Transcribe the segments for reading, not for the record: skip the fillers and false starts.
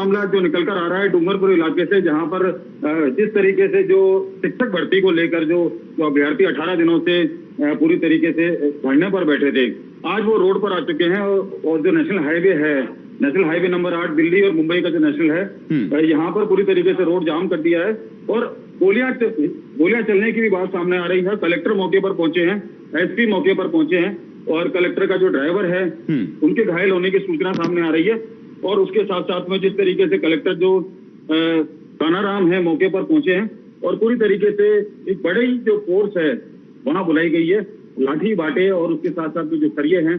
मामला जो निकल कर आ रहा है डूंगरपुर इलाके से, जहां पर जिस तरीके से जो शिक्षक भर्ती को लेकर जो अभ्यर्थी 18 दिनों से पूरी तरीके से धरने पर बैठे थे, आज वो रोड पर आ चुके हैं। और जो नेशनल हाईवे है, नेशनल हाईवे नंबर 8 दिल्ली और मुंबई का जो नेशनल है, यहाँ पर पूरी तरीके से रोड जाम कर दिया है और गोलियां चलने की भी बात सामने आ रही है। कलेक्टर मौके पर पहुंचे हैं, एसपी मौके पर पहुंचे हैं और कलेक्टर का जो ड्राइवर है उनके घायल होने की सूचना सामने आ रही है। और उसके साथ साथ में जिस तरीके से कलेक्टर जो कानाराम है मौके पर पहुंचे हैं और पूरी तरीके से एक बड़ी जो फोर्स है वहां बुलाई गई है, लाठी बाटे और उसके साथ साथ जो सरिये हैं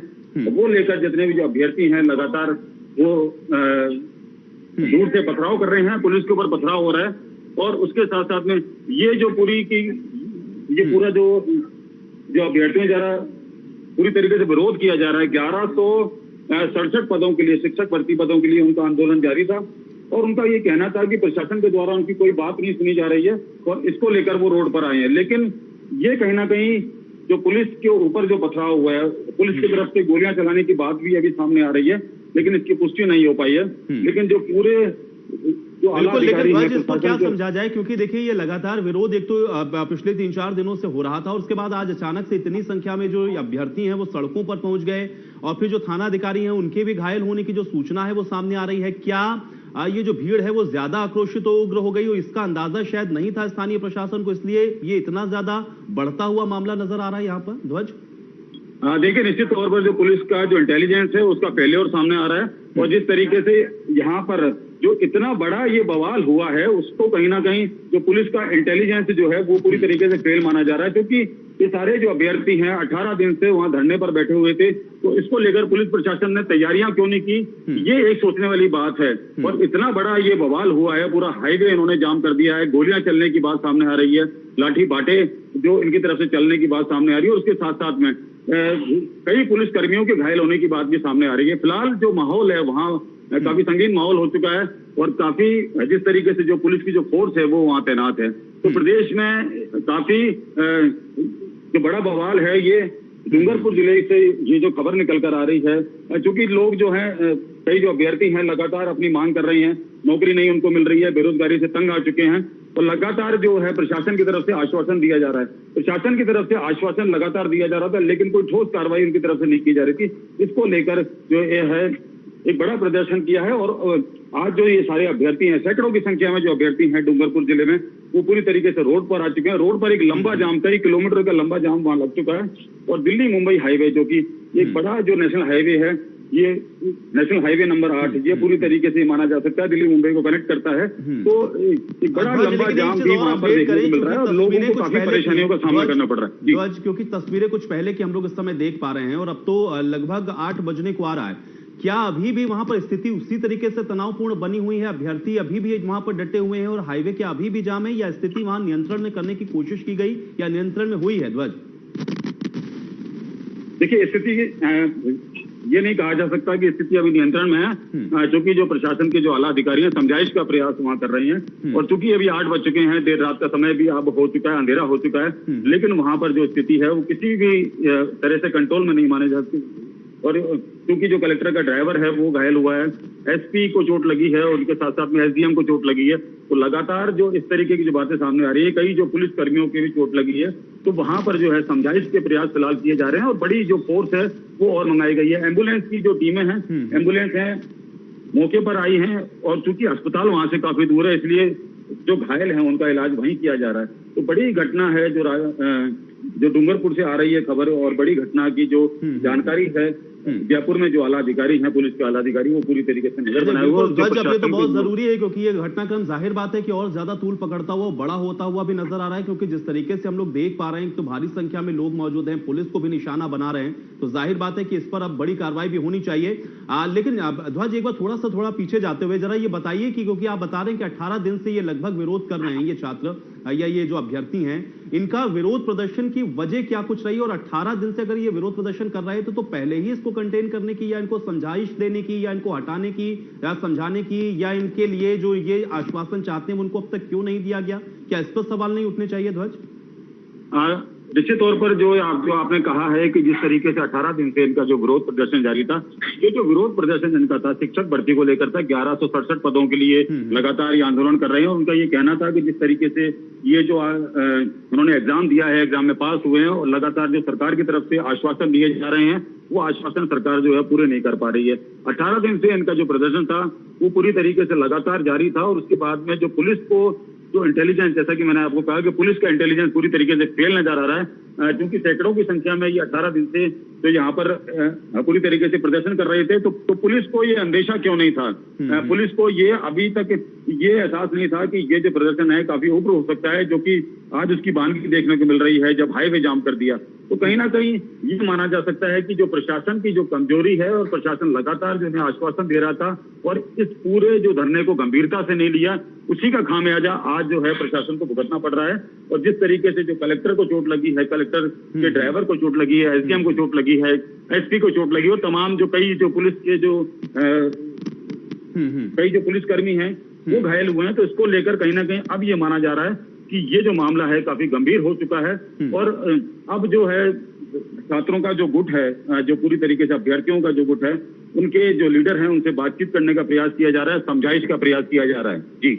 वो लेकर जितने भी जो अभ्यर्थी हैं लगातार वो दूर से पथराव कर रहे हैं, पुलिस के ऊपर पथराव हो रहा है। और उसके साथ साथ में ये जो पूरा जो अभ्यर्थियों द्वारा पूरी तरीके से विरोध किया जा रहा है, 1167 पदों के लिए, शिक्षक भर्ती पदों के लिए उनका आंदोलन जारी था और उनका ये कहना था कि प्रशासन के द्वारा उनकी कोई बात नहीं सुनी जा रही है और इसको लेकर वो रोड पर आए हैं। लेकिन ये कहीं ना कहीं जो पुलिस के ऊपर जो पथराव हुआ है, पुलिस की तरफ से गोलियां चलाने की बात भी अभी सामने आ रही है, लेकिन इसकी पुष्टि नहीं हो पाई है। लेकिन जो पूरे लेकिन इसको क्या समझा जाए, क्योंकि देखिए ये लगातार विरोध एक तो पिछले 3-4 दिनों से हो रहा था और उसके बाद आज अचानक से इतनी संख्या में जो अभ्यर्थी हैं वो सड़कों पर पहुंच गए और फिर जो थाना अधिकारी हैं उनके भी घायल होने की जो सूचना है वो सामने आ रही है। क्या ये जो भीड़ है वो ज्यादा आक्रोशित और उग्र हो गई और इसका अंदाजा शायद नहीं था स्थानीय प्रशासन को, इसलिए ये इतना ज्यादा बढ़ता हुआ मामला नजर आ रहा है यहाँ पर? ध्वज, देखिए निश्चित तौर पर जो पुलिस का जो इंटेलिजेंस है उसका फेलियर सामने आ रहा है और जिस तरीके से यहाँ पर जो इतना बड़ा ये बवाल हुआ है उसको कहीं ना कहीं जो पुलिस का इंटेलिजेंस जो है वो पूरी तरीके से फेल माना जा रहा है। क्योंकि ये सारे जो अभ्यर्थी हैं 18 दिन से वहां धरने पर बैठे हुए थे, तो इसको लेकर पुलिस प्रशासन ने तैयारियां क्यों नहीं की, ये एक सोचने वाली बात है। और इतना बड़ा ये बवाल हुआ है, पूरा हाईवे इन्होंने जाम कर दिया है, गोलियां चलने की बात सामने आ रही है, लाठी बाटे जो इनकी तरफ से चलने की बात सामने आ रही है और उसके साथ साथ में कई पुलिस कर्मियों के घायल होने की बात भी सामने आ रही है। फिलहाल जो माहौल है वहां काफी संगीन माहौल हो चुका है और काफी जिस तरीके से जो पुलिस की जो फोर्स है वो वहां तैनात है। तो प्रदेश में काफी जो बड़ा बवाल है ये डूंगरपुर जिले से ये जो खबर निकल कर आ रही है, क्योंकि लोग जो हैं कई जो अभ्यर्थी हैं लगातार अपनी मांग कर रहे हैं, नौकरी नहीं उनको मिल रही है, बेरोजगारी से तंग आ चुके हैं और लगातार जो है प्रशासन की तरफ से आश्वासन दिया जा रहा है, प्रशासन की तरफ से आश्वासन लगातार दिया जा रहा था लेकिन कोई ठोस कार्रवाई उनकी तरफ से नहीं की जा रही थी। इसको लेकर जो ये है एक बड़ा प्रदर्शन किया है और आज जो ये सारे अभ्यर्थी हैं, सैकड़ों की संख्या में जो अभ्यर्थी हैं डूंगरपुर जिले में, वो पूरी तरीके से रोड पर आ चुके हैं। रोड पर एक लंबा जाम, कई किलोमीटर का लंबा जाम वहां लग चुका है और दिल्ली मुंबई हाईवे जो कि एक बड़ा जो नेशनल हाईवे है, ये नेशनल हाईवे नंबर 8, ये पूरी तरीके से माना जा सकता है दिल्ली मुंबई को कनेक्ट करता है। तो एक बड़ा लंबा जाम भी वहां पर देखने को मिल रहा है और लोगों को काफी परेशानियों का सामना करना पड़ रहा है। क्योंकि तस्वीरें कुछ पहले की हम लोग इस समय देख पा रहे हैं और अब तो लगभग 8 बजने को आ रहा है। क्या अभी भी वहां पर स्थिति उसी तरीके से तनावपूर्ण बनी हुई है? अभ्यर्थी अभी भी वहां पर डटे हुए हैं और हाईवे क्या अभी भी जाम है, या स्थिति वहां नियंत्रण में करने की कोशिश की गई या नियंत्रण में हुई है? ध्वज, देखिए स्थिति ये नहीं कहा जा सकता कि स्थिति अभी नियंत्रण में है, क्योंकि जो प्रशासन के जो आला अधिकारी हैं समझाइश का प्रयास वहां कर रहे हैं और चूंकि अभी 8 बज चुके हैं, देर रात का समय भी अब हो चुका है, अंधेरा हो चुका है, लेकिन वहां पर जो स्थिति है वो किसी भी तरह से कंट्रोल में नहीं माने जाती। और क्योंकि जो कलेक्टर का ड्राइवर है वो घायल हुआ है, एसपी को चोट लगी है और उनके साथ साथ में एसडीएम को चोट लगी है, तो लगातार जो इस तरीके की जो बातें सामने आ रही है, कई जो पुलिस कर्मियों की भी चोट लगी है, तो वहां पर जो है समझाइश के प्रयास फिलहाल किए जा रहे हैं और बड़ी जो फोर्स है वो और मंगाई गई है। एम्बुलेंस की जो टीमें हैं, एम्बुलेंस है मौके पर आई हैं और चूंकि अस्पताल वहां से काफी दूर है इसलिए जो घायल हैं उनका इलाज वहीं किया जा रहा है। तो बड़ी घटना है जो डूंगरपुर से आ रही है खबर और बड़ी घटना की जो जानकारी है जयपुर में जो आला अधिकारी हैं, पुलिस के आला अधिकारी, वो पूरी तरीके से नजर बनाए हुए। ये तो बहुत जरूरी है क्योंकि ये घटनाक्रम जाहिर बात है कि और ज्यादा तूल पकड़ता हुआ, बड़ा होता हुआ भी नजर आ रहा है, क्योंकि जिस तरीके से हम लोग देख पा रहे हैं तो भारी संख्या में लोग मौजूद हैं, पुलिस को भी निशाना बना रहे हैं, तो जाहिर बात है कि इस पर अब बड़ी कार्रवाई भी होनी चाहिए। लेकिन ध्वज, एक बार थोड़ा पीछे जाते हुए जरा ये बताइए कि क्योंकि आप बता रहे हैं कि 18 दिन से ये लगभग विरोध कर रहे हैं ये छात्र या ये जो अभ्यर्थी हैं, इनका विरोध प्रदर्शन की वजह क्या कुछ रही और 18 दिन से अगर ये विरोध प्रदर्शन कर रहे हैं तो पहले ही इसको कंटेन करने की या इनको समझाइश देने की या इनको हटाने की या समझाने की या इनके लिए जो ये आश्वासन चाहते हैं उनको अब तक क्यों नहीं दिया गया? क्या इस पर सवाल नहीं उठने चाहिए? ध्वज, निश्चित तौर पर जो आपने कहा है कि जिस तरीके से 18 दिन से इनका जो विरोध प्रदर्शन जारी था, ये जो विरोध प्रदर्शन इनका था शिक्षक भर्ती को लेकर था, 1167 पदों के लिए लगातार ये आंदोलन कर रहे हैं। उनका ये कहना था कि जिस तरीके से ये जो उन्होंने एग्जाम दिया है, एग्जाम में पास हुए हैं और लगातार जो सरकार की तरफ से आश्वासन दिए जा रहे हैं, वो आश्वासन सरकार जो है पूरे नहीं कर पा रही है। 18 दिन से इनका जो प्रदर्शन था वो पूरी तरीके से लगातार जारी था और उसके बाद में जो पुलिस को जो इंटेलिजेंस, जैसा कि मैंने आपको कहा कि पुलिस का इंटेलिजेंस पूरी तरीके से फेल नजर आ रहा है, क्योंकि सैकड़ों की संख्या में ये 18 दिन से जो यहाँ पर पूरी तरीके से प्रदर्शन कर रहे थे, तो पुलिस को ये अंदेशा क्यों नहीं था? पुलिस को ये अभी तक ये एहसास नहीं था कि ये जो प्रदर्शन है काफी उग्र हो सकता है, जो कि आज उसकी बानगी देखने को मिल रही है जब हाईवे जाम कर दिया। तो कहीं ना कहीं ये माना जा सकता है कि जो प्रशासन की जो कमजोरी है और प्रशासन लगातार जो है आश्वासन दे रहा था और इस पूरे जो धरने को गंभीरता से नहीं लिया, उसी का खामियाजा आज जो है प्रशासन को भुगतना पड़ रहा है। और जिस तरीके से जो कलेक्टर को चोट लगी है, कलेक्टर के ड्राइवर को चोट लगी है, एसडीएम को चोट लगी है, एसपी को चोट लगी और तमाम जो कई जो पुलिस के जो कई जो पुलिसकर्मी हैं वो घायल हुए हैं। तो इसको लेकर कहीं ना कहीं अब ये माना जा रहा है कि ये जो मामला है काफी गंभीर हो चुका है और अब जो है छात्रों का जो गुट है, जो पूरी तरीके से अभ्यर्थियों का जो गुट है, उनके जो लीडर हैं उनसे बातचीत करने का प्रयास किया जा रहा है, समझाइश का प्रयास किया जा रहा है। जी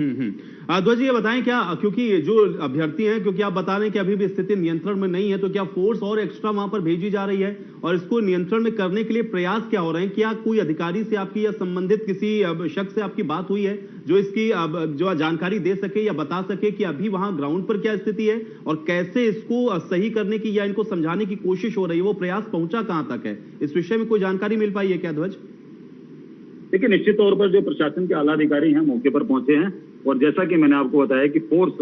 ध्वज जी, ये बताएं क्या, क्योंकि जो अभ्यर्थी हैं, क्योंकि आप बता रहे हैं कि अभी भी स्थिति नियंत्रण में नहीं है, तो क्या फोर्स और एक्स्ट्रा वहां पर भेजी जा रही है और इसको नियंत्रण में करने के लिए प्रयास क्या हो रहे हैं? क्या कोई अधिकारी से आपकी या संबंधित किसी शख्स से आपकी बात हुई है जो इसकी जो जानकारी दे सके या बता सके कि अभी वहां ग्राउंड पर क्या स्थिति है और कैसे इसको सही करने की या इनको समझाने की कोशिश हो रही है? वो प्रयास पहुंचा कहां तक है? इस विषय में कोई जानकारी मिल पाई है क्या ध्वज? देखिए, निश्चित तौर पर जो प्रशासन के आला अधिकारी हैं मौके पर पहुंचे हैं और जैसा कि मैंने आपको बताया कि फोर्स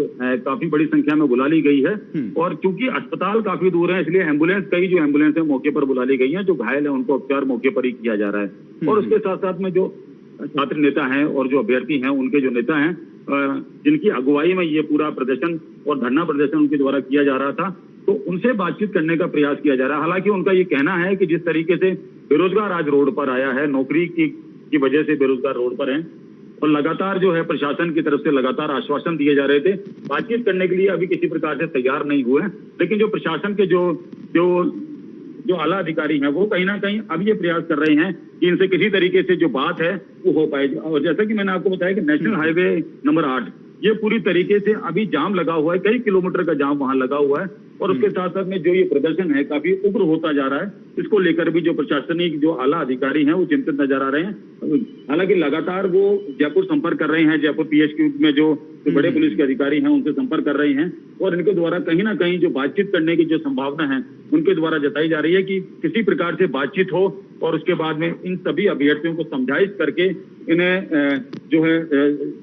काफी बड़ी संख्या में बुला ली गई है और चूंकि अस्पताल काफी दूर है, इसलिए एम्बुलेंस, कई जो एम्बुलेंस है मौके पर बुला ली गई हैं। जो घायल है उनको उपचार मौके पर ही किया जा रहा है और उसके साथ साथ में जो छात्र नेता हैं और जो अभ्यर्थी हैं, उनके जो नेता हैं, जिनकी अगुवाई में ये पूरा प्रदर्शन और धरना प्रदर्शन उनके द्वारा किया जा रहा था, तो उनसे बातचीत करने का प्रयास किया जा रहा है। हालांकि उनका ये कहना है कि जिस तरीके से बेरोजगार आज रोड पर आया है, नौकरी की वजह से बेरोजगार रोड पर हैं और लगातार जो है प्रशासन की तरफ से लगातार आश्वासन दिए जा रहे थे, बातचीत करने के लिए अभी किसी प्रकार से तैयार नहीं हुए। लेकिन जो प्रशासन के जो आला अधिकारी हैं वो कहीं ना कहीं अब ये प्रयास कर रहे हैं कि इनसे किसी तरीके से जो बात है वो हो पाए। और जैसा कि मैंने आपको बताया कि नेशनल हाईवे नंबर 8 ये पूरी तरीके से अभी जाम लगा हुआ है, कई किलोमीटर का जाम वहां लगा हुआ है और उसके साथ साथ में जो ये प्रदर्शन है काफी उग्र होता जा रहा है। इसको लेकर भी जो प्रशासनिक जो आला अधिकारी हैं वो चिंतित नजर आ रहे हैं। हालांकि लगातार वो जयपुर संपर्क कर रहे हैं, जयपुर पीएचक्यू में जो बड़े पुलिस के अधिकारी हैं उनसे संपर्क कर रहे हैं और इनके द्वारा कहीं ना कहीं जो बातचीत करने की जो संभावना है उनके द्वारा जताई जा रही है कि किसी प्रकार से बातचीत हो और उसके बाद में इन सभी अभ्यर्थियों को समझाइश करके इन्हें जो है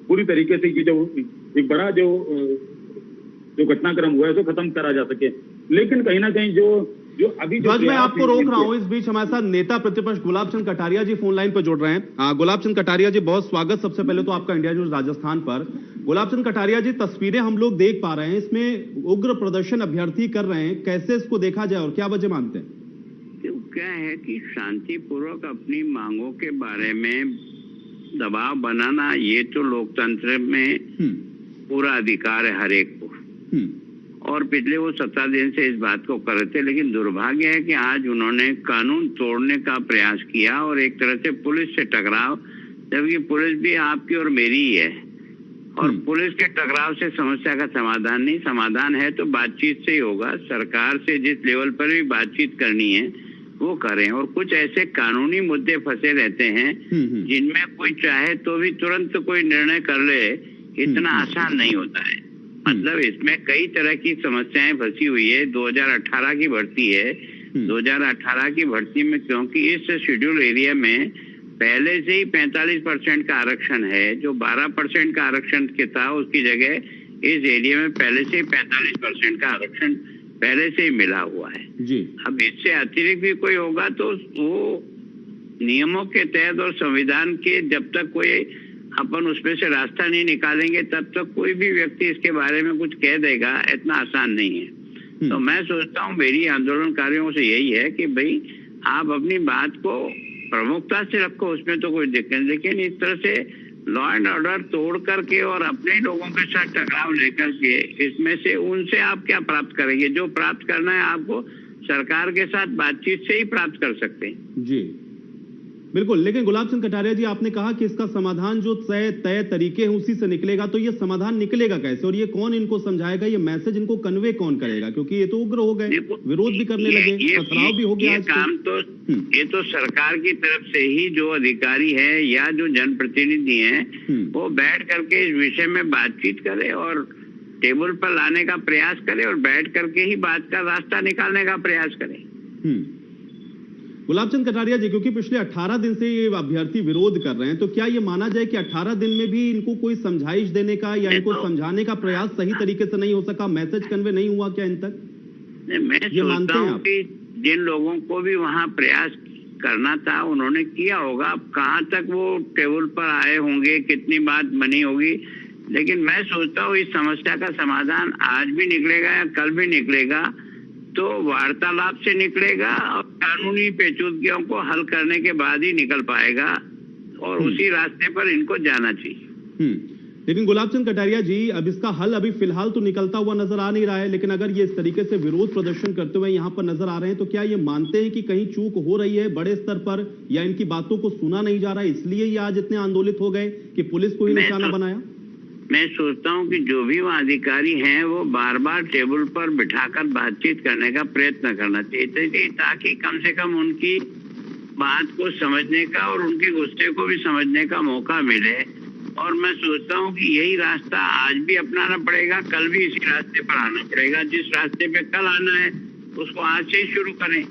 पूरी तरीके से ये जो एक बड़ा जो घटनाक्रम हुआ है उसको खत्म करा जा सके। लेकिन कहीं ना कहीं जो अभी मैं आपको रोक रहा हूं, इस बीच हमारे साथ नेता प्रतिपक्ष गुलाब चंद कटारिया जी फोन लाइन पर जुड़ रहे हैं। गुलाब चंद कटारिया जी, बहुत स्वागत सबसे पहले तो आपका इंडिया न्यूज राजस्थान पर। गुलाब चंद कटारिया जी, तस्वीरें हम लोग देख पा रहे हैं, इसमें उग्र प्रदर्शन अभ्यर्थी कर रहे हैं, कैसे इसको देखा जाए और क्या वजह मानते हैं? क्या है कि शांतिपूर्वक अपनी मांगों के बारे में दबाव बनाना, ये तो लोकतंत्र में पूरा अधिकार है हर एक को और पिछले वो 17 दिन से इस बात को कर रहे थे। लेकिन दुर्भाग्य है कि आज उन्होंने कानून तोड़ने का प्रयास किया और एक तरह से पुलिस से टकराव, जबकि पुलिस भी आपकी और मेरी ही है और पुलिस के टकराव से समस्या का समाधान नहीं, समाधान है तो बातचीत से ही होगा। सरकार से जिस लेवल पर भी बातचीत करनी है वो करें और कुछ ऐसे कानूनी मुद्दे फंसे रहते हैं जिनमें कोई चाहे तो भी तुरंत कोई निर्णय कर ले, इतना आसान नहीं होता है। मतलब इसमें कई तरह की समस्याएं फंसी हुई है। 2018 की भर्ती है, 2018 की भर्ती में क्योंकि इस शेड्यूल एरिया में पहले से ही 45% का आरक्षण है, जो 12% का आरक्षण के था उसकी जगह इस एरिया में पहले से ही 45% का आरक्षण पहले से ही मिला हुआ है जी। अब इससे अतिरिक्त भी कोई होगा तो वो नियमों के तहत और संविधान के जब तक कोई अपन उसमें से रास्ता नहीं निकालेंगे तब तक कोई भी व्यक्ति इसके बारे में कुछ कह देगा, इतना आसान नहीं है। तो मैं सोचता हूँ मेरी आंदोलनकारियों से यही है कि भाई आप अपनी बात को प्रमुखता से रखो, उसमें तो कोई दिक्कत नहीं, लेकिन इस तरह से लॉ एंड ऑर्डर तोड़ करके और अपने लोगों के साथ टकराव लेकर के इसमें से उनसे आप क्या प्राप्त करेंगे? जो प्राप्त करना है आपको सरकार के साथ बातचीत से ही प्राप्त कर सकते हैं। जी बिल्कुल, लेकिन गुलाब चंद कटारिया जी, आपने कहा कि इसका समाधान जो तय तरीके हैं उसी से निकलेगा, तो ये समाधान निकलेगा कैसे और ये कौन इनको समझाएगा, ये मैसेज इनको कन्वे कौन करेगा? क्योंकि ये तो उग्र हो गए, विरोध भी करने लगे, टकराव भी हो गया। ये तो सरकार की तरफ से ही जो अधिकारी है या जो जनप्रतिनिधि हैं वो बैठ करके इस विषय में बातचीत करे और टेबल पर लाने का प्रयास करे और बैठ करके ही बात का रास्ता निकालने का प्रयास करे। गुलाब चंद कटारिया जी, क्योंकि पिछले 18 दिन से ये अभ्यर्थी विरोध कर रहे हैं, तो क्या ये माना जाए कि 18 दिन में भी इनको कोई समझाइश देने का या इनको समझाने का प्रयास सही तरीके से नहीं हो सका, मैसेज कन्वे नहीं हुआ क्या इन तक? मैं सोचता हूँ कि जिन लोगों को भी वहाँ प्रयास करना था उन्होंने किया होगा। अब कहाँ तक वो टेबल पर आए होंगे, कितनी बात बनी होगी, लेकिन मैं सोचता हूँ इस समस्या का समाधान आज भी निकलेगा या कल भी निकलेगा तो वार्तालाप से निकलेगा और कानूनी पेचीदगियों को हल करने के बाद ही निकल पाएगा और उसी रास्ते पर इनको जाना चाहिए। लेकिन गुलाब चंद कटारिया जी, अब इसका हल अभी फिलहाल तो निकलता हुआ नजर आ नहीं रहा है, लेकिन अगर ये इस तरीके से विरोध प्रदर्शन करते हुए यहाँ पर नजर आ रहे हैं तो क्या ये मानते हैं कि कहीं चूक हो रही है बड़े स्तर पर या इनकी बातों को सुना नहीं जा रहा है, इसलिए ये आज इतने आंदोलित हो गए कि पुलिस को ही निशाना बनाया? मैं सोचता हूँ कि जो भी वहाँ अधिकारी हैं वो बार बार टेबल पर बिठाकर बातचीत करने का प्रयत्न करना चाहिए ताकि कम से कम उनकी बात को समझने का और उनके गुस्से को भी समझने का मौका मिले। और मैं सोचता हूँ कि यही रास्ता आज भी अपनाना पड़ेगा, कल भी इसी रास्ते पर आना पड़ेगा। जिस रास्ते पे कल आना है उसको आज से ही शुरू करें।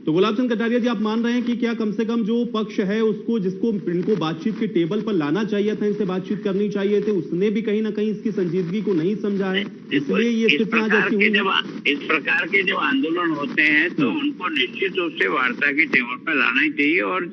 तो गुलाब चंद कटारिया जी, आप मान रहे हैं कि क्या कम से कम जो पक्ष है उसको, जिसको इनको बातचीत के टेबल पर लाना चाहिए था, इनसे बातचीत करनी चाहिए थी, उसने भी कहीं ना कहीं इसकी संजीदगी को नहीं समझा है, इसलिए ये स्थिति आज ऐसी हुई है। इस प्रकार के जब आंदोलन होते हैं तो उनको निश्चित रूप से वार्ता के टेबल पर लाना ही चाहिए और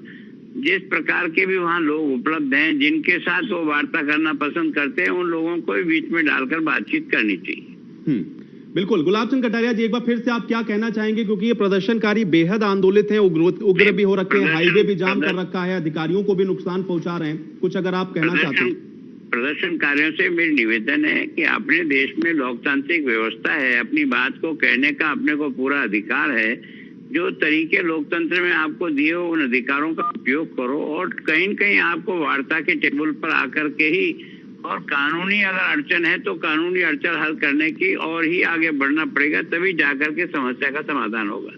जिस प्रकार के भी वहाँ लोग उपलब्ध हैं जिनके साथ वो वार्ता करना पसंद करते हैं उन लोगों को भी बीच में डालकर बातचीत करनी चाहिए। बिल्कुल। गुलाब चंद कटारिया जी, एक बार फिर से आप क्या कहना चाहेंगे, क्योंकि ये प्रदर्शनकारी बेहद आंदोलित हैं, उग्र भी हो रखे हैं, हाईवे भी जाम कर रखा है, अधिकारियों को भी नुकसान पहुंचा रहे हैं, कुछ अगर आप कहना चाहते हैं? प्रदर्शनकारियों से मेरी निवेदन है कि अपने देश में लोकतांत्रिक व्यवस्था है, अपनी बात को कहने का अपने को पूरा अधिकार है। जो तरीके लोकतंत्र में आपको दिए हो उन अधिकारों का उपयोग करो और कहीं न कहीं आपको वार्ता के टेबल पर आकर के ही और कानूनी अगर अड़चन है तो कानूनी अड़चन हल करने की और ही आगे बढ़ना पड़ेगा, तभी जाकर के समस्या का समाधान होगा।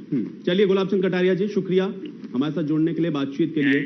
चलिए गुलाब चंद कटारिया जी, शुक्रिया हमारे साथ जुड़ने के लिए, बातचीत के लिए।